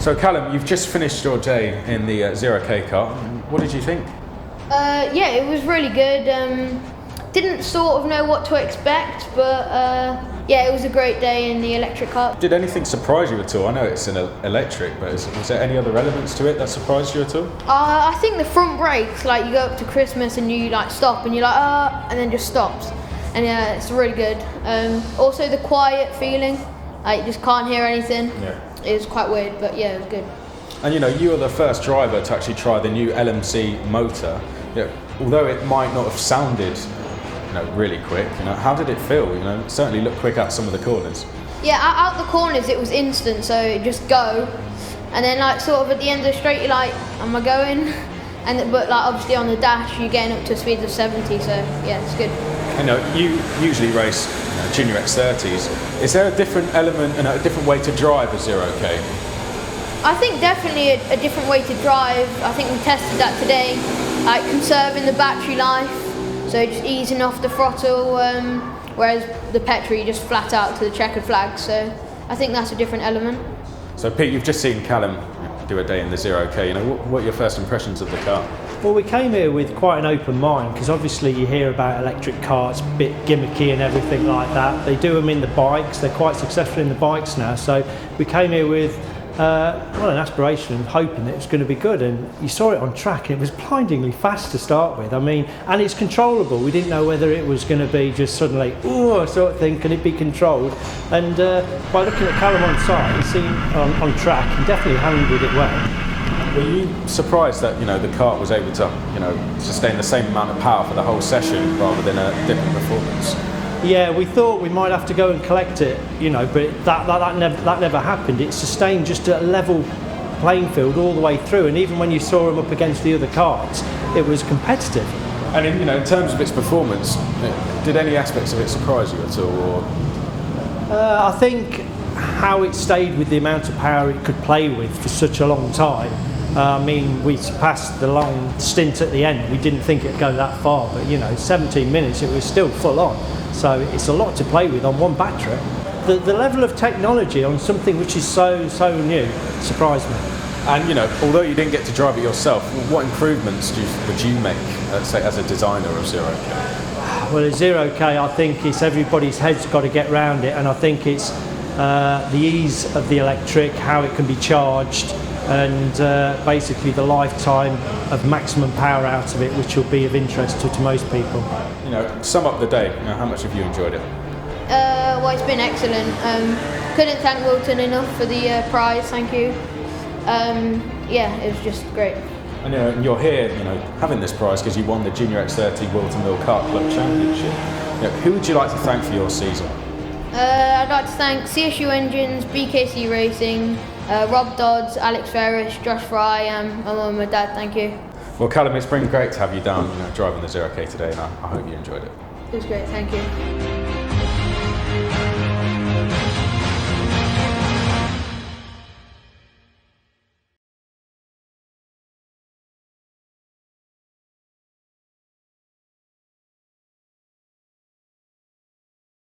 So Callum, you've just finished your day in the ZeroK car. What did you think? Yeah, it was really good. Didn't sort of know what to expect, but yeah, it was a great day in the electric car. Did anything surprise you at all? I know it's an electric, but was there any other elements to it that surprised you at all? I think the front brakes, like you go up to Christmas and you like stop and you're like, and then just stops. And yeah, it's really good. Also the quiet feeling, like you just can't hear anything. Yeah. It was quite weird, but yeah, it was good. And you were the first driver to actually try the new LMC motor. Although it might not have sounded really quick, how did it feel? It certainly looked quick out some of the corners. Yeah, out the corners it was instant, so it just go, and then like sort of at the end of the straight you're like, am I going? But like obviously on the dash you're getting up to speeds of 70, so yeah, it's good. You usually race Junior X30s. Is there a different element and a different way to drive a ZeroK? I think definitely a different way to drive. I think we tested that today, like conserving the battery life. So just easing off the throttle, whereas the petrol you just flat out to the checkered flag. So I think that's a different element. So Pete, you've just seen Callum do a day in the ZeroK. What are your first impressions of the car? Well, we came here with quite an open mind because obviously you hear about electric cars, a bit gimmicky and everything like that. They do them in the bikes. They're quite successful in the bikes now. So we came here with an aspiration and hoping that it was going to be good, and you saw it on track and it was blindingly fast to start with. I mean, and it's controllable. We didn't know whether it was going to be just suddenly ooh sort of thing, can it be controlled? And by looking at Callum on site and seeing on track, he definitely handled it well. Were you surprised that the kart was able to sustain the same amount of power for the whole session rather than a different performance? Yeah, we thought we might have to go and collect it, but that never happened. It sustained just a level playing field all the way through, and even when you saw them up against the other karts, it was competitive. And in terms of its performance, did any aspects of it surprise you at all? Or? I think how it stayed with the amount of power it could play with for such a long time. I mean, we surpassed the long stint at the end. We didn't think it'd go that far, but 17 minutes, it was still full on. So it's a lot to play with on one battery. The level of technology on something which is so new surprised me. And although you didn't get to drive it yourself, what improvements would you make, say, as a designer of ZeroK? Well, at ZeroK, I think it's everybody's head's got to get round it, and I think it's the ease of the electric, how it can be charged, and basically the lifetime of maximum power out of it, which will be of interest to most people. Sum up the day. How much have you enjoyed it? Well, it's been excellent. Couldn't thank Whilton enough for the prize. Thank you. Yeah, it was just great. And you're here, having this prize because you won the Junior X30 Whilton Kart Club Championship. Who would you like to thank for your season? I'd like to thank CSU Engines, BKC Racing, Rob Dodds, Alex Ferris, Josh Fry, and my mum and my dad. Thank you. Well, Callum, it's been great to have you down driving the ZeroK today, and I hope you enjoyed it. It was great, thank you.